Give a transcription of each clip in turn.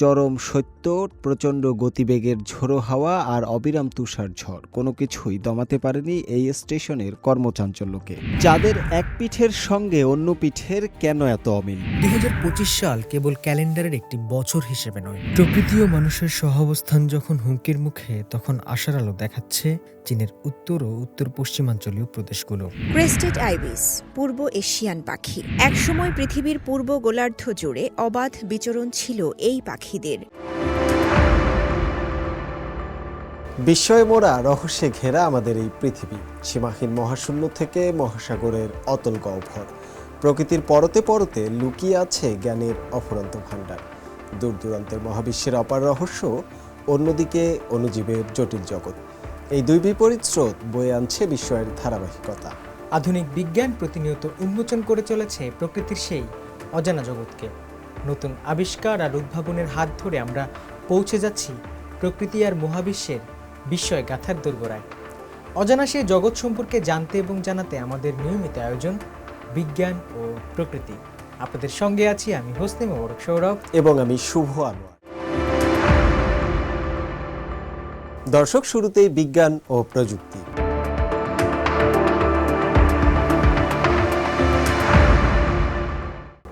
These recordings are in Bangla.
চরম শৈত্য, প্রচণ্ড গতিবেগের ঝোড়ো হাওয়া আর অবিরাম তুষার ঝড় কোনো কিছুই দমাতে পারেনি এই স্টেশনের কর্মচাঞ্চল্যকে। চাঁদের এক পিঠের সঙ্গে অন্য পিঠের কেন এত অমিল? 2025 সাল কেবল ক্যালেন্ডারের একটি বছর হিসেবে নয়, প্রকৃতি ও মানুষের সহাবস্থান যখন হুমকির মুখে, তখন আশার আলো দেখাচ্ছে চীনের উত্তর ও উত্তর পশ্চিমাঞ্চলীয় প্রদেশগুলো। ক্রেস্টেড আইবিস, পূর্ব এশিয়ান পাখি। একসময় পৃথিবীর পূর্ব গোলার্ধ জুড়ে অবাধ বিচরণ ছিল এই পাখিদের। বিস্ময়ে মোড়া, রহস্যে ঘেরা আমাদের এই পৃথিবী। সীমাহীন মহাশূন্য থেকে মহাসাগরের অতল গহ্বর, প্রকৃতির পরতে পরতে লুকিয়ে আছে জ্ঞানের অফুরন্ত ভাণ্ডার। দূর দূরান্তের মহাবিশ্বের অপার রহস্য, অন্যদিকে অণুজীবের জটিল জগৎ। এই দুই বিপরীত স্রোত বয়ে আনছে বিস্ময়ের ধারাবাহিকতা। আধুনিক বিজ্ঞান প্রতিনিয়ত উন্মোচন করে চলেছে প্রকৃতির সেই অজানা জগৎকে। নতুন আবিষ্কার আর উদ্ভাবনের হাত ধরে আমরা পৌঁছে যাচ্ছি প্রকৃতি আর মহাবিশ্বের বিস্ময় গাথার দোরগোড়ায়। অজানা সেই জগৎ সম্পর্কে জানতে এবং জানাতে আমাদের নিয়মিত আয়োজন বিজ্ঞান ও প্রকৃতি। আপনাদের সঙ্গে আছি আমি হোসনে মোবারক সৌরভ এবং আমি শুভ আনোয়ার। দর্শক, শুরুতেই বিজ্ঞান ও প্রযুক্তি।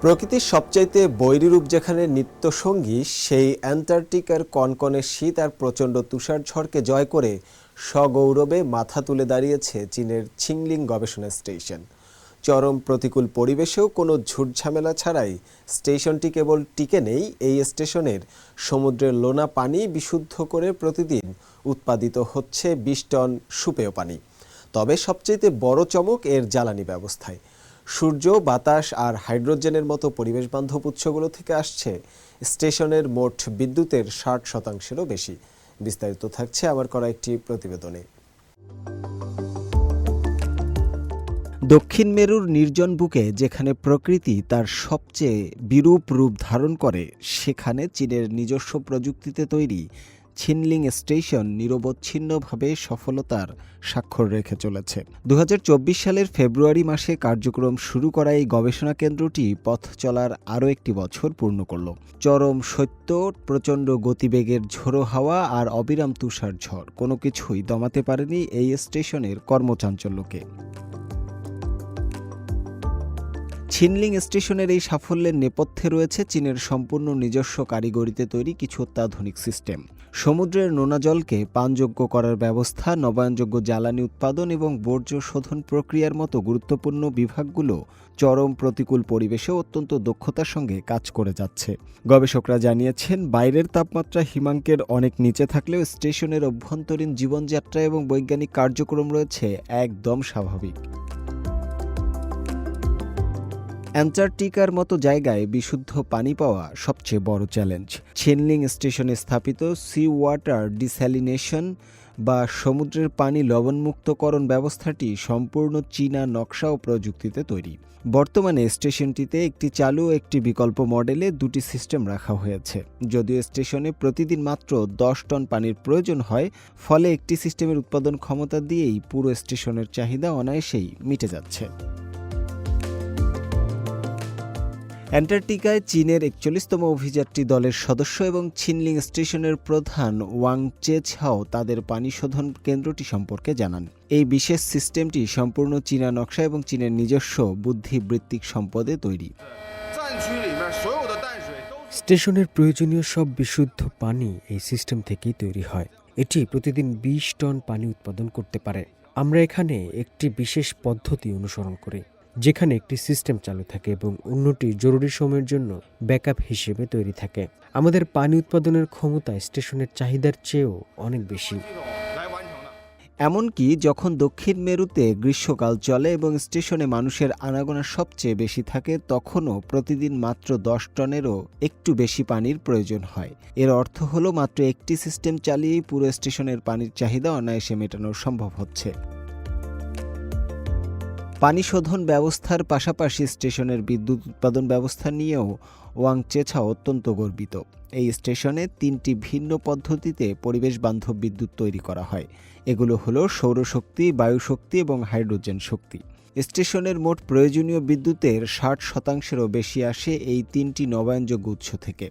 প্রকৃতির সবচাইতে বৈরী রূপ যেখানে নিত্যসঙ্গী, সেই অ্যান্টার্কটিকার কনকনে শীত আর প্রচণ্ড তুষার ঝড়কে জয় করে সগৌরবে মাথা তুলে দাঁড়িয়েছে চীনের ছিংলিং গবেষণা স্টেশন। চরম প্রতিকূল পরিবেশেও কোনো ঝুটঝামেলা ছাড়াই স্টেশনটি কেবল টিকে নেই, এই স্টেশনের সমুদ্রের লোনা পানি বিশুদ্ধ করে প্রতিদিন উৎপাদিত হচ্ছে 20 টন সুপেয় পানি। তবে সবচেয়ে বড় চমক এর জ্বালানি ব্যবস্থায়। সূর্য, বাতাস আর হাইড্রোজেনের মতো পরিবেশবান্ধব উৎসগুলো থেকে আসছে স্টেশনের মোট বিদ্যুতের 60%-এরও বেশি। বিস্তারিত থাকছে আমার করা একটি প্রতিবেদনে। দক্ষিণ মেরুর নির্জন বুকে যেখানে প্রকৃতি তার সবচেয়ে বিরূপ রূপ ধারণ করে, সেখানে চীনের নিজস্ব প্রযুক্তিতে তৈরি ছিনলিং স্টেশন নিরবচ্ছিন্নভাবে সফলতার স্বাক্ষর রেখে চলেছে। 2024 সালের ফেব্রুয়ারি মাসে কার্যক্রম শুরু করা এই গবেষণা কেন্দ্রটি পথ চলার আরও একটি বছর পূর্ণ করল। চরম শৈত্য, প্রচণ্ড গতিবেগের ঝোড়ো হাওয়া আর অবিরাম তুষার ঝড় কোনো কিছুই দমাতে পারেনি এই স্টেশনের কর্মচাঞ্চল্যকে। ছিনলিং স্টেশনের এই সাফল্যের নেপথ্যে রয়েছে চীনের সম্পূর্ণ নিজস্ব কারিগরিতে তৈরি কিছু অত্যাধুনিক সিস্টেম। সমুদ্রের নোনা জলকে পানযোগ্য করার ব্যবস্থা, নবায়নযোগ্য জ্বালানি উৎপাদন এবং বর্জ্য শোধন প্রক্রিয়ার মতো গুরুত্বপূর্ণ বিভাগগুলো চরম প্রতিকূল পরিবেশে অত্যন্ত দক্ষতার সঙ্গে কাজ করে যাচ্ছে। গবেষকরা জানিয়েছেন, বাইরের তাপমাত্রা হিমাঙ্কের অনেক নিচে থাকলেও স্টেশনের অভ্যন্তরীণ জীবনযাত্রা এবং বৈজ্ঞানিক কার্যক্রম রয়েছে একদম স্বাভাবিক। অ্যান্টার্কটিকার মতো জায়গায় বিশুদ্ধ পানি পাওয়া সবচেয়ে বড় চ্যালেঞ্জ। ছিনলিং স্টেশনে স্থাপিত সি ওয়াটার ডিস্যালিনেশন বা সমুদ্রের পানি লবণমুক্তকরণ ব্যবস্থাটি সম্পূর্ণ চীনা নকশা ও প্রযুক্তিতে তৈরি। বর্তমানে স্টেশনটিতে একটি চালু ও একটি বিকল্প মডেলে দুটি সিস্টেম রাখা হয়েছে। যদিও স্টেশনে প্রতিদিন মাত্র 10 টন পানির প্রয়োজন হয়, ফলে একটি সিস্টেমের উৎপাদন ক্ষমতা দিয়েই পুরো স্টেশনের চাহিদা অনায়াসেই মিটে যাচ্ছে। অ্যান্টার্কটিকায় চীনের 41তম অভিযাত্রী দলের সদস্য এবং ছিনলিং স্টেশনের প্রধান ওয়াং চেছাও তাদের পানি শোধন কেন্দ্রটি সম্পর্কে জানান। এই বিশেষ সিস্টেমটি সম্পূর্ণ চীনা নকশা এবং চীনের নিজস্ব বুদ্ধিবৃত্তিক সম্পদে তৈরি। স্টেশনের প্রয়োজনীয় সব বিশুদ্ধ পানি এই সিস্টেম থেকেই তৈরি হয়। এটি প্রতিদিন 20 টন পানি উৎপাদন করতে পারে। আমরা এখানে একটি বিশেষ পদ্ধতি অনুসরণ করি, যেখানে একটি সিস্টেম চালু থাকে এবং অন্যটি জরুরি সময়ের জন্য ব্যাকআপ হিসেবে তৈরি থাকে। আমাদের পানি উৎপাদনের ক্ষমতা স্টেশনের চাহিদার চেয়েও অনেক বেশি। এমনকি যখন দক্ষিণ মেরুতে গ্রীষ্মকাল চলে এবং স্টেশনে মানুষের আনাগোনা সবচেয়ে বেশি থাকে, তখনও প্রতিদিন মাত্র 10 টনেরও একটু বেশি পানির প্রয়োজন হয়। এর অর্থ হলো মাত্র একটি সিস্টেম চালিয়েই পুরো স্টেশনের পানির চাহিদা অনায়াসে মেটানো সম্ভব হচ্ছে। পানি শোধন ব্যবস্থার পাশাপাশি স্টেশনের বিদ্যুৎ উৎপাদন ব্যবস্থা নিয়েও ওয়াং চেছা অত্যন্ত গর্বিত। এই স্টেশনে 3টি ভিন্ন পদ্ধতিতে পরিবেশ বান্ধব বিদ্যুৎ তৈরি করা হয়। এগুলো হলো সৌরশক্তি, বায়ুশক্তি এবং হাইড্রোজেন শক্তি। স্টেশনের মোট প্রয়োজনীয় বিদ্যুতের 60%-এরও বেশি আসে এই 3টি নবায়নযোগ্য উৎস থেকে।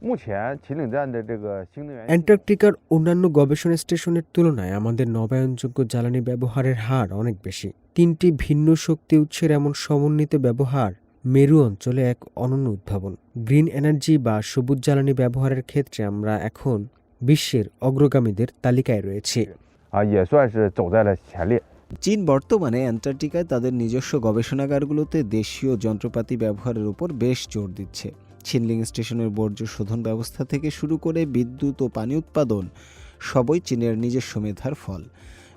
目前秦岭站的这个新能源 অ্যান্টার্কটিকার অন্যান্য গবেষণা স্টেশনের তুলনায় আমাদের নবায়নযোগ্য জ্বালানি ব্যবহারের হার অনেক বেশি। 3টি ভিন্ন শক্তি উৎসের এমন সমন্বিত ব্যবহার মেরু অঞ্চলে এক অনন্য উদ্ভাবন। গ্রিন এনার্জি বা সবুজ জ্বালানি ব্যবহারের ক্ষেত্রে আমরা এখন বিশ্বের অগ্রগামীদের তালিকায় রয়েছি।也算是走在了前列。 চীন বর্তমানে অ্যান্টার্কটিকায় তাদের নিজস্ব গবেষণাগারগুলোতে দেশীয় যন্ত্রপাতি ব্যবহারের উপর বেশ জোর দিচ্ছে। ছিনলিং স্টেশনের বর্জ্য শোধন ব্যবস্থা থেকে শুরু করে বিদ্যুৎ ও পানি উৎপাদন সবই চীনের নিজস্ব মেধার ফল।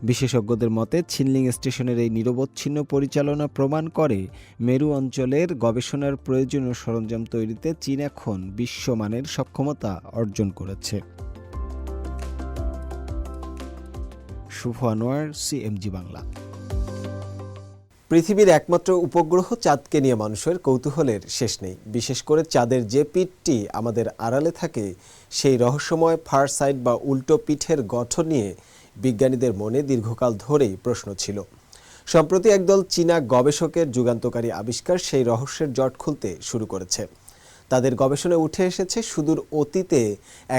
বিশেষজ্ঞদের মতে ছিনলিং স্টেশনের এই নিরবচ্ছিন্ন পরিচালনা প্রমাণ করে মেরু অঞ্চলের গবেষণার প্রয়োজনীয় সরঞ্জাম তৈরিতে চীন এখন বিশ্বমানের সক্ষমতা অর্জন করেছে। শুভ আনোয়ার, সিএমজি বাংলা। পৃথিবীর একমাত্র উপগ্রহ চাঁদকে নিয়ে মানুষের কৌতূহলের শেষ নেই। বিশেষ করে চাঁদের যে পিঠটি আমাদের আড়ালে থাকে সেই রহস্যময় ফার সাইড বা উল্টো পিঠের গঠন নিয়ে বিজ্ঞানীদের মনে দীর্ঘকাল ধরেই প্রশ্ন ছিল। সম্প্রতি একদল চীনা গবেষকের যুগান্তকারী আবিষ্কার সেই রহস্যের জট খুলতে শুরু করেছে। তাদের গবেষণায় উঠে এসেছে সুদূর অতীতে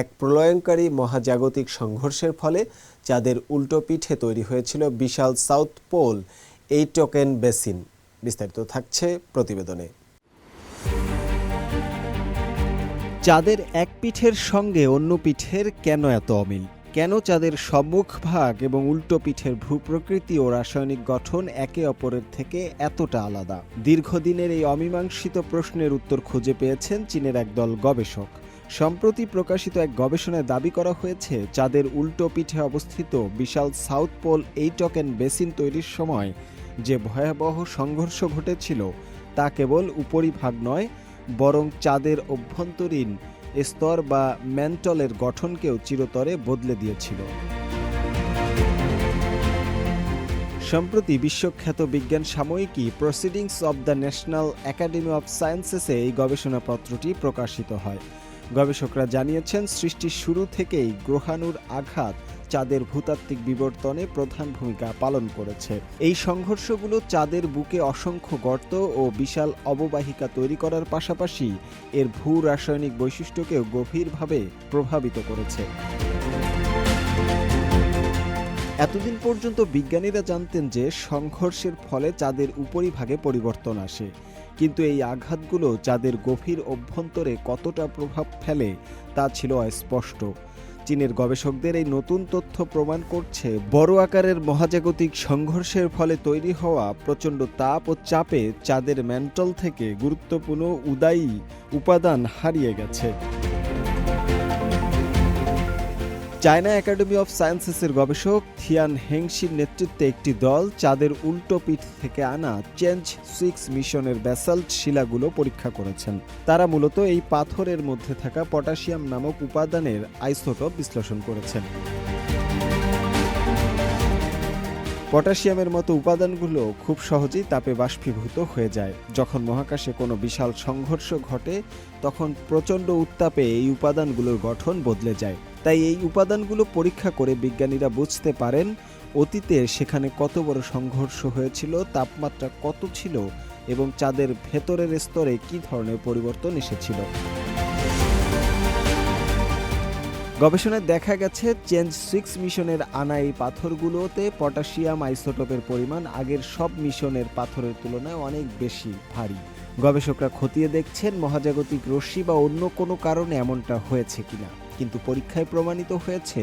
এক প্রলয়ঙ্কারী মহাজাগতিক সংঘর্ষের ফলে চাঁদের উল্টো পিঠে তৈরি হয়েছিল বিশাল সাউথ পোল এইটকেন বেসিন। বিস্তারিত থাকছে প্রতিবেদনে। চাঁদের এক পিঠের সঙ্গে অন্য পিঠের কেন এত অমিল? কেন চাঁদের সম্মুখ ভাগ এবং উল্টো পিঠের ভূপ্রকৃতি ও রাসায়নিক গঠন একে অপরের থেকে এতটা আলাদা? দীর্ঘদিনের এই অমীমাংসিত প্রশ্নের উত্তর খুঁজে পেয়েছেন চীনের একদল গবেষক। সম্প্রতি প্রকাশিত এক গবেষণায় দাবি করা হয়েছে চাঁদের উল্টো পিঠে অবস্থিত বিশাল সাউথ পোল এইটকেন বেসিন তৈরির সময় যে ভয়াবহ সংঘর্ষ ঘটেছিল তা কেবল উপরিভাগ নয়, বরং চাঁদের অভ্যন্তরীণ স্তর বা ম্যান্টলের গঠনকেও চিরতরে বদলে দিয়েছিল। সম্প্রতি বিশ্বখ্যাত বিজ্ঞান সাময়িকী proceedings of the national academy of সায়েন্সেসে এই গবেষণাপত্রটি প্রকাশিত হয়। গবেষকরা জানিয়েছেন সৃষ্টির শুরু থেকেই গ্রহাণুর আঘাত চাঁদের ভূতাত্ত্বিক বিবর্তনে প্রধান ভূমিকা পালন করেছে। এই সংঘর্ষগুলো চাঁদের বুকে অসংখ্য গর্ত ও বিশাল অববাহিকা তৈরি করার পাশাপাশি এর ভূ রাসায়নিক বৈশিষ্ট্যকেও গভীরভাবে প্রভাবিত করেছে। এতদিন পর্যন্ত বিজ্ঞানীরা জানতেন যে সংঘর্ষের ফলে চাঁদের উপরিভাগে পরিবর্তন আসে, কিন্তু এই আঘাতগুলো চাঁদের গভীর অভ্যন্তরে কতটা প্রভাব ফেলে তা ছিল অস্পষ্ট। চীনের গবেষকদের এই নতুন তথ্য প্রমাণ করছে বড় আকারের মহাজাগতিক সংঘর্ষের ফলে তৈরি হওয়া প্রচণ্ড তাপ ও চাপে চাঁদের ম্যান্টল থেকে গুরুত্বপূর্ণ উদায়ী উপাদান হারিয়ে গেছে। চায়না একাডেমি অফ সায়েন্সেসের গবেষক থিয়ান হেংশির নেতৃত্বে একটি দল চাঁদের উল্টো পিঠ থেকে আনা চেঞ্জ 6 মিশনের ব্যাসাল্ট শিলাগুলো পরীক্ষা করেছেন। তারা মূলত এই পাথরের মধ্যে থাকা পটাশিয়াম নামক উপাদানের আইসোটোপ বিশ্লেষণ করেছেন। পটাশিয়ামের মতো উপাদানগুলো খুব সহজেই তাপে বাষ্পীভূত হয়ে যায়। যখন মহাকাশে কোনো বিশাল সংঘর্ষ ঘটে তখন প্রচণ্ড উত্তাপে এই উপাদানগুলোর গঠন বদলে যায়। তাই এই উপাদানগুলো পরীক্ষা করে বিজ্ঞানীরা বুঝতে পারেন অতীতে সেখানে কত বড় সংঘর্ষ হয়েছিল, তাপমাত্রা কত ছিল এবং চাঁদের ভেতরের স্তরে কী ধরনের পরিবর্তন এসেছিল। গবেষণায় দেখা গেছে চেঞ্জ 6 মিশনের আনা এই পাথরগুলোতে পটাশিয়াম আইসোটোপের পরিমাণ আগের সব মিশনের পাথরের তুলনায় অনেক বেশি ভারী। গবেষকরা খতিয়ে দেখছেন মহাজাগতিক রশ্মি বা অন্য কোনো কারণে এমনটা হয়েছে কিনা, কিন্তু পরীক্ষায় প্রমাণিত হয়েছে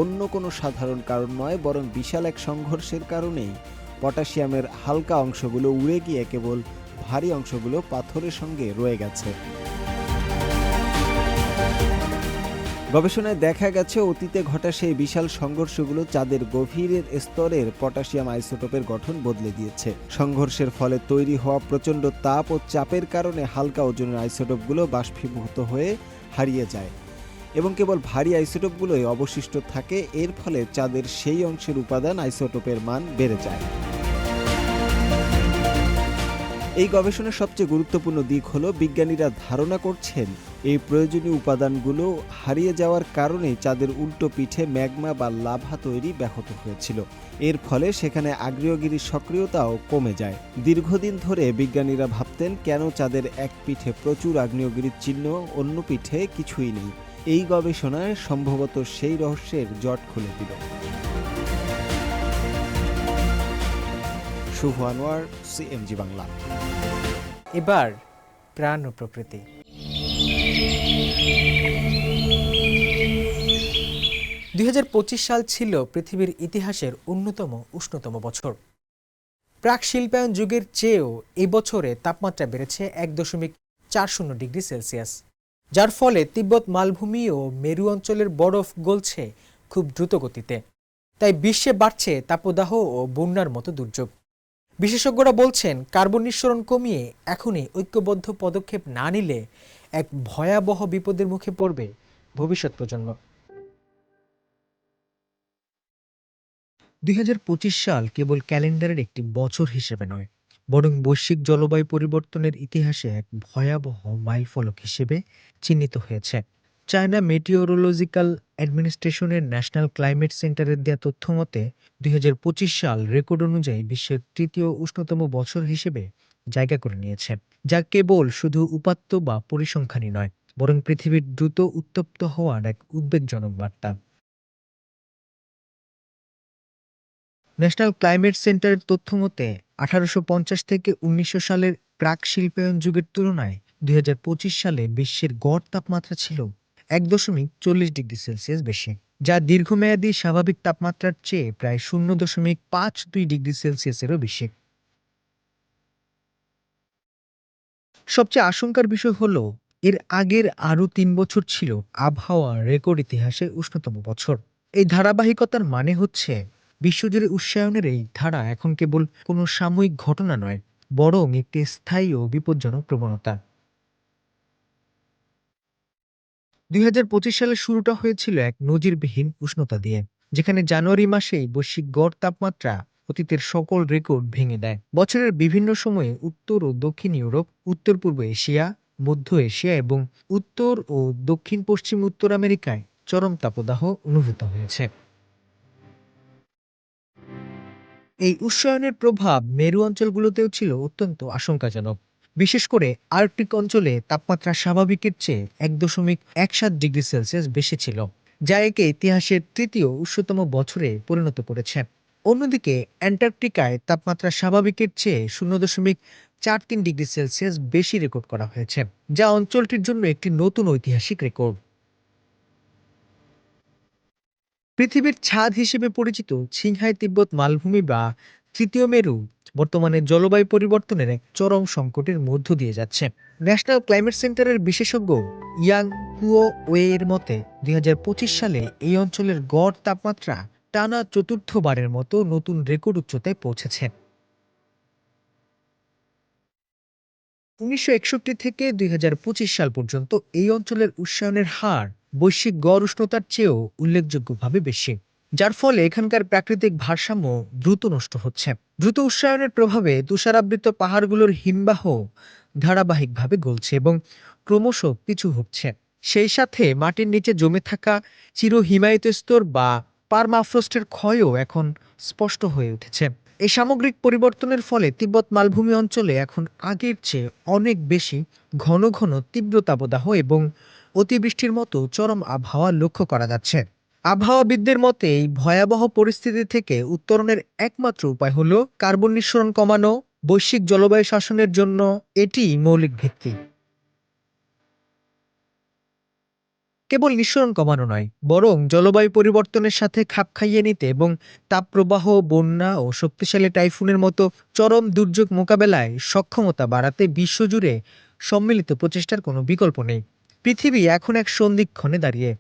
অন্য কোনো সাধারণ কারণ নয়, বরং বিশাল এক সংঘর্ষের কারণেই পটাশিয়ামের হালকা অংশগুলো উড়ে গিয়ে কেবল ভারী অংশগুলো পাথরের সঙ্গে রয়ে গেছে। গবেষণায় দেখা গেছে অতীতে ঘটা সেই বিশাল সংঘর্ষগুলো চাঁদের গভীরের স্তরের পটাশিয়াম আইসোটোপের গঠন বদলে দিয়েছে। সংঘর্ষের ফলে তৈরি হওয়া প্রচণ্ড তাপ ও চাপের কারণে হালকা ওজনের আইসোটোপগুলো বাষ্পীভূত হয়ে হারিয়ে যায় এবং কেবল ভারী আইসোটোপগুলোই অবশিষ্ট থাকে। এর ফলে চাঁদের সেই অংশের উপাদান আইসোটোপের মান বেড়ে যায়। এই গবেষণার সবচেয়ে গুরুত্বপূর্ণ দিক হলো বিজ্ঞানীরা ধারণা করছেন এই প্রয়োজনীয় উপাদানগুলো হারিয়ে যাওয়ার কারণেই চাঁদের উল্টো পিঠে ম্যাগমা বা লাভা তৈরি ব্যাহত হয়েছিল। এর ফলে সেখানে আগ্নেয়গিরির সক্রিয়তাও কমে যায়। দীর্ঘদিন ধরে বিজ্ঞানীরা ভাবতেন কেন চাঁদের এক পিঠে প্রচুর আগ্নেয়গিরির চিহ্ন, অন্য পিঠে কিছুই নেই। এই গবেষণায় সম্ভবত সেই রহস্যের জট খুলে দিল। শুভ আনোয়ার, সিএমজি বাংলা। এবার প্রাণ ও প্রকৃতি। 2025 সাল ছিল পৃথিবীর ইতিহাসের অন্যতম উষ্ণতম বছর। প্রাক শিল্পায়ন যুগের চেয়েও এই বছরে তাপমাত্রা বেড়েছে 1.40 ডিগ্রি সেলসিয়াস, যার ফলে তিব্বত মালভূমি ও মেরু অঞ্চলের বরফ গলছে খুব দ্রুত গতিতে। তাই বিশ্বে বাড়ছে তাপদাহ ও বন্যার মতো দুর্যোগ। বিশেষজ্ঞরা বলছেন, কার্বন নিঃসরণ কমিয়ে এখনই ঐক্যবদ্ধ পদক্ষেপ না নিলে এক ভয়াবহ বিপদের মুখে পড়বে ভবিষ্যৎ প্রজন্ম। 2025 সাল কেবল ক্যালেন্ডারের একটি বছর হিসেবে নয়, বরং বৈশ্বিক জলবায়ু পরিবর্তনের ইতিহাসে এক ভয়াবহ মাইলফলক হিসেবে চিহ্নিত হয়েছে। চায়না মেটিওরোলজিক্যাল অ্যাডমিনিস্ট্রেশনের ন্যাশনাল ক্লাইমেট সেন্টারের দেয়া তথ্য মতে 2025 সাল রেকর্ড অনুযায়ী বিশ্বের তৃতীয় উষ্ণতম বছর হিসেবে জায়গা করে নিয়েছে, যা কেবল শুধু উপাত্ত বা পরিসংখ্যানই নয়, বরং পৃথিবীর দ্রুত উত্তপ্ত হওয়ার এক উদ্বেগজনক বার্তা। ন্যাশনাল ক্লাইমেট সেন্টারের তথ্য মতে 1850 থেকে 1900 সালের প্রাক শিল্পায়ন যুগের তুলনায় 2025 সালে বিশ্বের গড় তাপমাত্রা ছিল 1.40 ডিগ্রি সেলসিয়াস বেশি, যা দীর্ঘমেয়াদী স্বাভাবিক তাপমাত্রার চেয়ে প্রায় 0.52 ডিগ্রি সেলসিয়াসেরও বেশি। সবচেয়ে আশঙ্কার বিষয় হলো, এর আগের আরও 3 বছর ছিল আবহাওয়া রেকর্ড ইতিহাসে উষ্ণতম বছর। এই ধারাবাহিকতার মানে হচ্ছে, বিশ্বজুড়ে উষ্ণায়নের এই ধারা এখন কেবল কোনো সাময়িক ঘটনা নয়, বরং একটি স্থায়ী ও বিপজ্জনক প্রবণতা। 2025 সালের শুরুটা হয়েছিল এক নজিরবিহীন উষ্ণতা দিয়ে, যেখানে জানুয়ারি মাসেই বৈশ্বিক গড় তাপমাত্রা অতীতের সকল রেকর্ড ভেঙে দেয়। বছরের বিভিন্ন সময়ে উত্তর ও দক্ষিণ ইউরোপ, উত্তর পূর্ব এশিয়া, মধ্য এশিয়া এবং উত্তর ও দক্ষিণ পশ্চিম উত্তর আমেরিকায় চরম তাপদাহ অনুভূত হয়েছে। এই উষ্ণায়নের প্রভাব মেরু অঞ্চলগুলোতেও ছিল অত্যন্ত আশঙ্কাজনক। বিশেষ করে আর্কটিক অঞ্চলে তাপমাত্রা স্বাভাবিকের চেয়ে 1.17 ডিগ্রি সেলসিয়াস বেশি ছিল, যা একে ইতিহাসের তৃতীয় উষ্ণতম বছরে পরিণত করেছে। অন্যদিকে অ্যান্টার্কটিকায় তাপমাত্রা স্বাভাবিকের চেয়ে 0.43 ডিগ্রি সেলসিয়াস বেশি রেকর্ড করা হয়েছে, যা অঞ্চলটির জন্য একটি নতুন ঐতিহাসিক রেকর্ড। পৃথিবীর ছাদ হিসেবে পরিচিত ছিংহাই তিব্বত মালভূমি বা তৃতীয় মেরু বর্তমানে জলবায়ু পরিবর্তনের এক চরম সংকটের মধ্য দিয়ে যাচ্ছে। ন্যাশনাল ক্লাইমেট সেন্টারের বিশেষজ্ঞ ইয়াং কুও ওয়ের মতে 2025 সালে এই অঞ্চলের গড় তাপমাত্রা টানা চতুর্থবারের মতো নতুন রেকর্ড উচ্চতায় পৌঁছেছে। 1961 থেকে 2025 সাল পর্যন্ত এই অঞ্চলের উষ্ণায়নের হার বৈশ্বিক গড় উষ্ণতার চেয়েও উল্লেখযোগ্যভাবে বেশি, যার ফলে এখানকার প্রাকৃতিক ভারসাম্য দ্রুত নষ্ট হচ্ছে। দ্রুত উষ্ণায়নের প্রভাবে তুষারাবৃত পাহাড়গুলোর হিমবাহ ধারাবাহিকভাবে গলছে এবং ক্রমশ পিছু হচ্ছে। সেই সাথে মাটির নিচে জমে থাকা চির হিমায়িত স্তর বা পারমাফ্রস্টের ক্ষয়ও এখন স্পষ্ট হয়ে উঠেছে। এই সামগ্রিক পরিবর্তনের ফলে তিব্বত মালভূমি অঞ্চলে এখন আগের চেয়ে অনেক বেশি ঘন ঘন তীব্র তাপদাহ এবং অতিবৃষ্টির মতো চরম আবহাওয়া লক্ষ্য করা যাচ্ছে। আবহাওয়াবিদদের মতে এই ভয়াবহ পরিস্থিতি থেকে উত্তরণের একমাত্র উপায় হলো কার্বন নিঃসরণ কমানো। বৈশ্বিক জলবায়ু শাসনের জন্য এটি মৌলিক ভিত্তি। কেবল নিঃসরণ কমানো নয়, বরং জলবায়ু পরিবর্তনের সাথে খাপ খাইয়ে নিতে এবং তাপপ্রবাহ, বন্যা ও শক্তিশালী টাইফুনের মতো চরম দুর্যোগ মোকাবেলায় সক্ষমতা বাড়াতে বিশ্বজুড়ে সম্মিলিত প্রচেষ্টার কোনো বিকল্প নেই। পৃথিবী এখন এক সন্ধিক্ষণে দাঁড়িয়ে।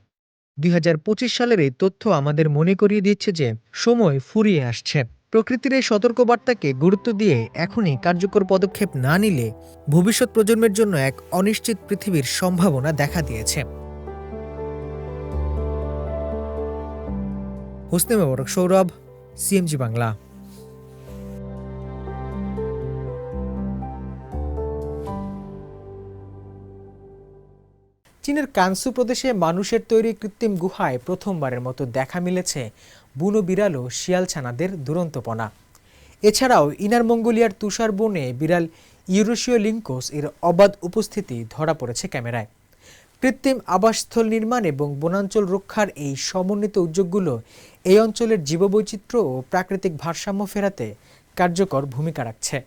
2025 সালের এই তথ্য আমাদের মনে করিয়ে দিচ্ছে যে সময় ফুরিয়ে আসছে। প্রকৃতির এই সতর্কবার্তাকে গুরুত্ব দিয়ে এখনই কার্যকর পদক্ষেপ না নিলে ভবিষ্যৎ প্রজন্মের জন্য এক অনিশ্চিত পৃথিবীর সম্ভাবনা দেখা দিয়েছে। হোসনে মোবারক সৌরভ, সিএমজি বাংলা। চীনের কানসু প্রদেশে মানুষের তৈরি কৃত্রিম গুহায় প্রথমবারের মতো দেখা মিলেছে বুনো বিড়াল ও শিয়াল ছানাদের দুরন্তপনা। এছাড়াও ইনার মঙ্গোলিয়ার তুষার বনে বিড়াল ইউরেশীয় লিঙ্কস এর অবাধ উপস্থিতি ধরা পড়েছে ক্যামেরায়। কৃত্রিম আবাসস্থল নির্মাণ এবং বনাঞ্চল রক্ষার এই সমন্বিত উদ্যোগগুলো এই অঞ্চলের জীববৈচিত্র্য ও প্রাকৃতিক ভারসাম্য ফেরাতে কার্যকর ভূমিকা রাখছে।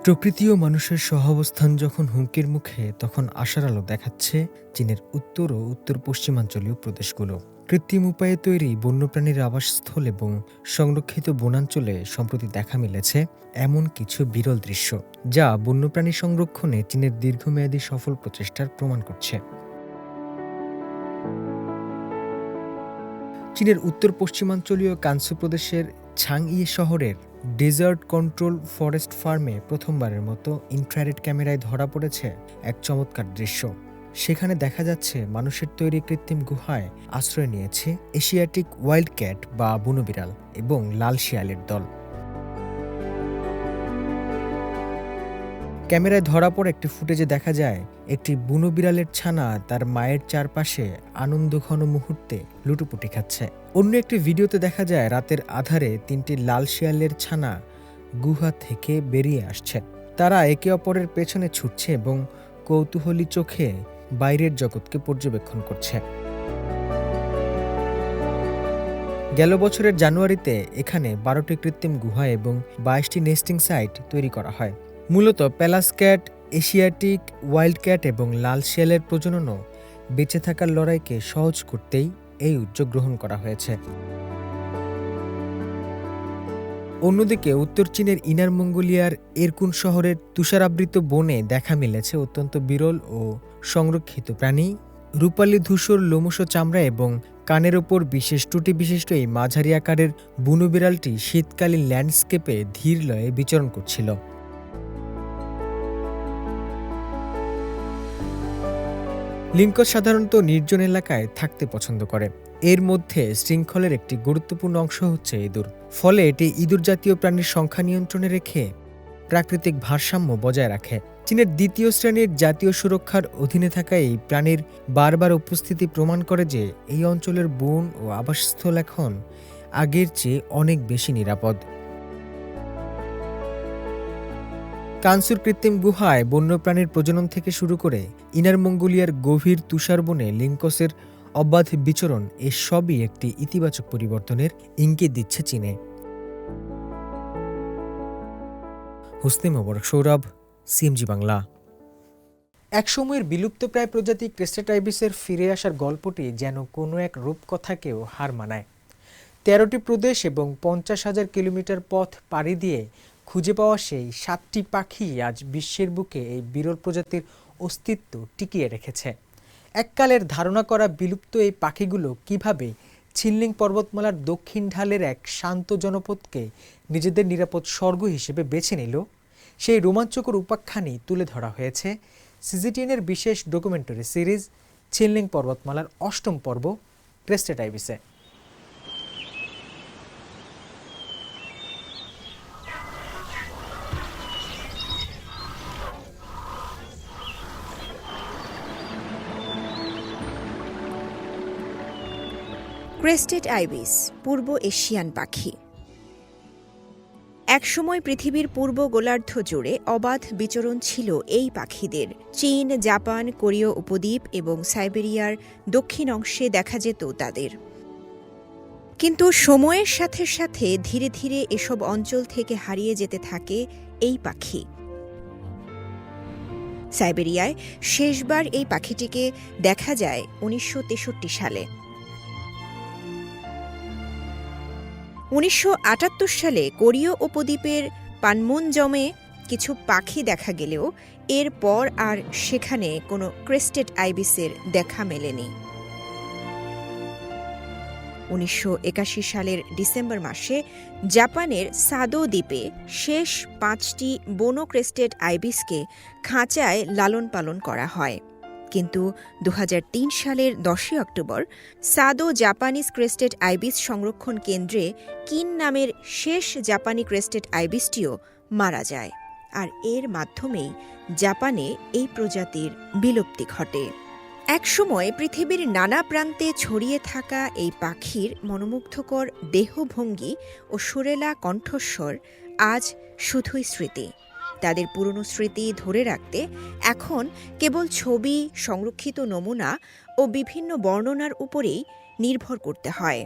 প্রকৃতি ও মানুষের সহাবস্থান যখন হুমকির মুখে, তখন আশার আলো দেখাচ্ছে চীনের উত্তর ও উত্তর পশ্চিমাঞ্চলীয় প্রদেশগুলো। কৃত্রিম উপায়ে তৈরি বন্যপ্রাণীর আবাসস্থল এবং সংরক্ষিত বনাঞ্চলে সম্প্রতি দেখা মিলেছে এমন কিছু বিরল দৃশ্য, যা বন্যপ্রাণী সংরক্ষণে চীনের দীর্ঘমেয়াদী সফল প্রচেষ্টার প্রমাণ করছে। চীনের উত্তর পশ্চিমাঞ্চলীয় কানসু প্রদেশের ছাংইয়ে শহরের ডেজার্ট কন্ট্রোল ফরেস্ট ফার্মে প্রথমবারের মতো ইনফ্রারেড ক্যামেরায় ধরা পড়েছে এক চমৎকার দৃশ্য। সেখানে দেখা যাচ্ছে মানুষের তৈরি কৃত্রিম গুহায় আশ্রয় নিয়েছে এশিয়াটিক ওয়াইল্ড ক্যাট বা বুনো বিড়াল এবং লাল শিয়ালের দল। ক্যামেরায় ধরা পড়ে একটি ফুটেজে দেখা যায় একটি বুনো বিড়ালের ছানা তার মায়ের চারপাশে আনন্দঘন মুহূর্তে লুটোপুটি খাচ্ছে। অন্য একটি ভিডিওতে দেখা যায় রাতের আধারে 3টি লাল শিয়ালের ছানা গুহা থেকে বেরিয়ে আসছে। তারা একে অপরের পেছনে ছুটছে এবং কৌতূহলী চোখে বাইরের জগৎকে পর্যবেক্ষণ করছে। গেল বছরের জানুয়ারিতে এখানে 12টি কৃত্রিম গুহা এবং 22টি নেস্টিং সাইট তৈরি করা হয়। মূলত প্যালাস ক্যাট, এশিয়াটিক ওয়াইল্ড ক্যাট এবং লাল শিয়ালের প্রজননও বেঁচে থাকার লড়াইকে সহজ করতেই এই উদ্যোগ গ্রহণ করা হয়েছে। অন্যদিকে উত্তর চীনের ইনার মঙ্গোলিয়ার এরকুন শহরের তুষারাবৃত বনে দেখা মিলেছে অত্যন্ত বিরল ও সংরক্ষিত প্রাণী। রূপালী ধূসর লোমশ চামড়া এবং কানের ওপর বিশেষ টুটি বিশিষ্ট এই মাঝারি আকারের বুনো বিড়ালটি শীতকালীন ল্যান্ডস্কেপে ধীর লয়ে বিচরণ করছিল। লিঙ্কস সাধারণত নির্জন এলাকায় থাকতে পছন্দ করে। এর মধ্যে শৃঙ্খলের একটি গুরুত্বপূর্ণ অংশ হচ্ছে ইঁদুর। ফলে এটি ইঁদুর জাতীয় প্রাণীর সংখ্যা নিয়ন্ত্রণে রেখে প্রাকৃতিক ভারসাম্য বজায় রাখে। চীনের 2য় শ্রেণীর জাতীয় সুরক্ষার অধীনে থাকা এই প্রাণীর বারবার উপস্থিতি প্রমাণ করে যে এই অঞ্চলের বন ও আবাসস্থল এখন আগের চেয়ে অনেক বেশি নিরাপদ। কানসুর কৃত্রিম গুহায় বন্যপ্রাণীর প্রজনন থেকে শুরু করে ইনার মঙ্গোলিয়ার গভীর তুষার বনে লিঙ্কসের অবাধ বিচরণ, এ সবই একটি ইতিবাচক পরিবর্তনের ইঙ্গিত দিচ্ছে চীনে। হুসনে মোবারক সৌরভ, সিএমজি বাংলা। একসময়ের বিলুপ্তপ্রায় প্রজাতি ক্রেস্টেড আইবিসের ফিরে আসার গল্পটি যেন কোনো এক রূপকথাকেও হার মানায়। 13টি প্রদেশ এবং 50,000 কিলোমিটার পথ পাড়ি দিয়ে খুঁজে পাওয়া সেই 7টি পাখি আজ বিশ্বের বুকে এই বিরল প্রজাতির অস্তিত্ব টিকিয়ে রেখেছে। এককালের ধারণা করা বিলুপ্ত এই পাখিগুলো কিভাবে ছিনলিং পর্বতমালার দক্ষিণ ঢালের এক শান্ত জনপদকে নিজেদের নিরাপদ স্বর্গ হিসেবে বেছে নিল, সেই রোমাঞ্চকর উপাখ্যানই তুলে ধরা হয়েছে সিজিটিএনের বিশেষ ডকুমেন্টারি সিরিজ ছিনলিং পর্বতমালার 8ম পর্ব ক্রেস্টেড আইবিসে। ক্রেস্টেড আইবিস পূর্ব এশিয়ান পাখি। একসময় পৃথিবীর পূর্ব গোলার্ধ জুড়ে অবাধ বিচরণ ছিল এই পাখিদের। চীন, জাপান, কোরীয় উপদ্বীপ এবং সাইবেরিয়ার দক্ষিণ অংশে দেখা যেত তাদের। কিন্তু সময়ের সাথে সাথে ধীরে ধীরে এসব অঞ্চল থেকে হারিয়ে যেতে থাকে এই পাখি। সাইবেরিয়ায় শেষবার এই পাখিটিকে দেখা যায় 1963 সালে। 1978 সালে কোরীয় উপদ্বীপের পানমুনজমে কিছু পাখি দেখা গেলেও এরপর আর সেখানে কোনো ক্রেস্টেড আইবিসের দেখা মেলেনি। 1981 সালের ডিসেম্বর মাসে জাপানের সাদো দ্বীপে শেষ 5টি বনো ক্রেস্টেড আইবিসকে খাঁচায় লালন পালন করা হয়। কিন্তু 2003 সালের 10 অক্টোবর সাদো জাপানিজ ক্রেস্টেড আইবিস সংরক্ষণ কেন্দ্রে কিন নামের শেষ জাপানি ক্রেস্টেড আইবিসটিও মারা যায়। আর এর মাধ্যমেই জাপানে এই প্রজাতির বিলুপ্তি ঘটে। একসময় পৃথিবীর নানা প্রান্তে ছড়িয়ে থাকা এই পাখির মনোমুগ্ধকর দেহভঙ্গি ও সুরেলা কণ্ঠস্বর আজ শুধুই স্মৃতি। তাদের পুরনো স্মৃতি ধরে রাখতে এখন কেবল ছবি, সংরক্ষিত নমুনা ও বিভিন্ন বর্ণনার উপরেই নির্ভর করতে হয়।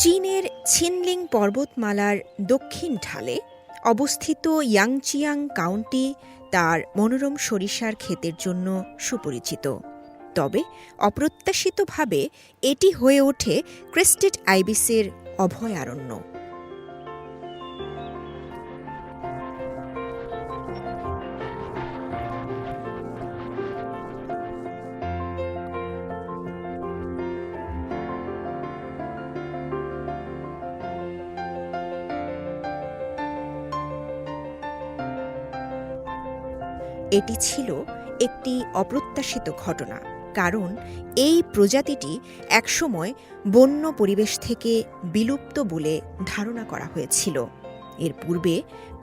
চীনের ছিনলিং পর্বতমালার দক্ষিণ ঢালে অবস্থিত ইয়াংচিয়াং কাউন্টি তার মনোরম সরিষার ক্ষেতের জন্য সুপরিচিত। তবে অপ্রত্যাশিতভাবে এটি হয়ে ওঠে ক্রেস্টেড আইবিসের অভয়ারণ্য। এটি ছিল একটি অপ্রত্যাশিত ঘটনা, কারণ এই প্রজাতিটি একসময় বন্য পরিবেশ থেকে বিলুপ্ত বলে ধারণা করা হয়েছিল। এর পূর্বে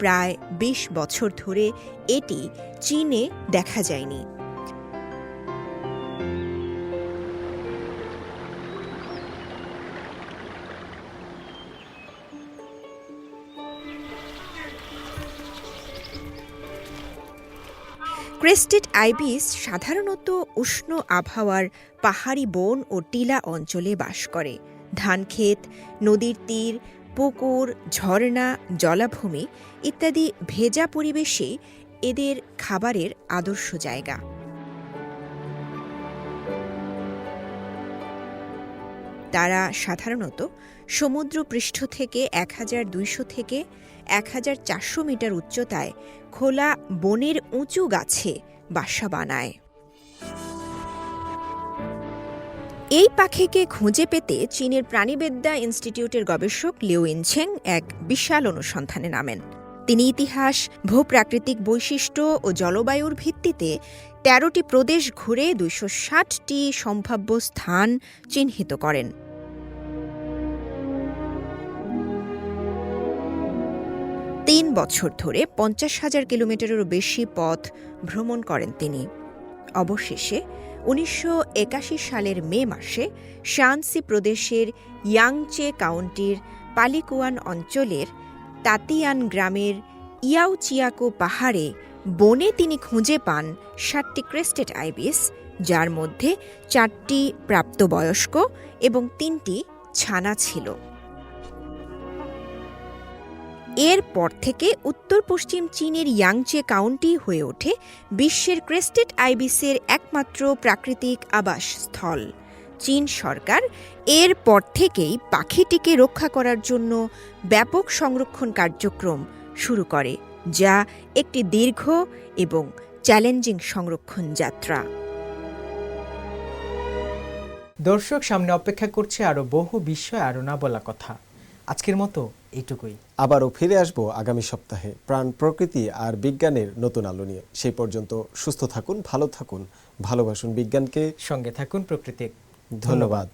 প্রায় ২০ বছর ধরে এটি চীনে দেখা যায়নি। ক্রেস্টেড আইবিস সাধারণত উষ্ণ আবহাওয়ার পাহাড়ি বন ও টিলা অঞ্চলে বাস করে। ধানক্ষেত, নদীর তীর, পুকুর, ঝর্ণা, জলাভূমি ইত্যাদি ভেজা পরিবেশে এদের খাবারের আদর্শ জায়গা। তারা সাধারণত সমুদ্রপৃষ্ঠ থেকে ১২০০ থেকে ১৪০০ মিটার উচ্চতায় খোলা বনের উঁচু গাছে বাসা বানায়। এই পাখিকে খুঁজে পেতে চীনের প্রাণীবিদ্যা ইনস্টিটিউটের গবেষক লিউ ইনচেং এক বিশাল অনুসন্ধানে নামেন। তিনি ইতিহাস, ভূপ্রাকৃতিক বৈশিষ্ট্য ও জলবায়ুর ভিত্তিতে ১৩টি প্রদেশ ঘুরে ২৬০টি সম্ভাব্য স্থান চিহ্নিত করেন। তিন বছর ধরে ৫০,০০০ কিলোমিটারেরও বেশি পথ ভ্রমণ করেন তিনি। অবশেষে ১৯৮১ সালের মে মাসে শানসি প্রদেশের ইয়াংচে কাউন্টির পালিকুয়ান অঞ্চলের তাতিয়ান গ্রামের ইয়াওচিয়াকো পাহাড়ে বনে তিনি খুঁজে পান ৭টি ক্রেস্টেড আইবিস, যার মধ্যে ৪টি প্রাপ্তবয়স্ক এবং ৩টি ছানা ছিল। এরপর থেকে উত্তর পশ্চিম চীনের ইয়াংচে কাউন্টি হয়ে ওঠে বিশ্বের ক্রেস্টেড আইবিসের একমাত্র প্রাকৃতিক আবাসস্থল। চীন সরকার এরপর থেকেই পাখিটিকে রক্ষা করার জন্য ব্যাপক সংরক্ষণ কার্যক্রম শুরু করে, যা একটি দীর্ঘ এবং চ্যালেঞ্জিং সংরক্ষণ যাত্রা। দর্শক, সামনে অপেক্ষা করছে আরও বহু বিষয়, আরও না বলা কথা। আজকের মতো এইটুকুই। আবারও ফিরে আসবো আগামী সপ্তাহে প্রাণ, প্রকৃতি আর বিজ্ঞানের নতুন আলো নিয়ে। সেই পর্যন্ত সুস্থ থাকুন, ভালো থাকুন, ভালোবাসুন বিজ্ঞানকে, সঙ্গে থাকুন প্রকৃতি। ধন্যবাদ।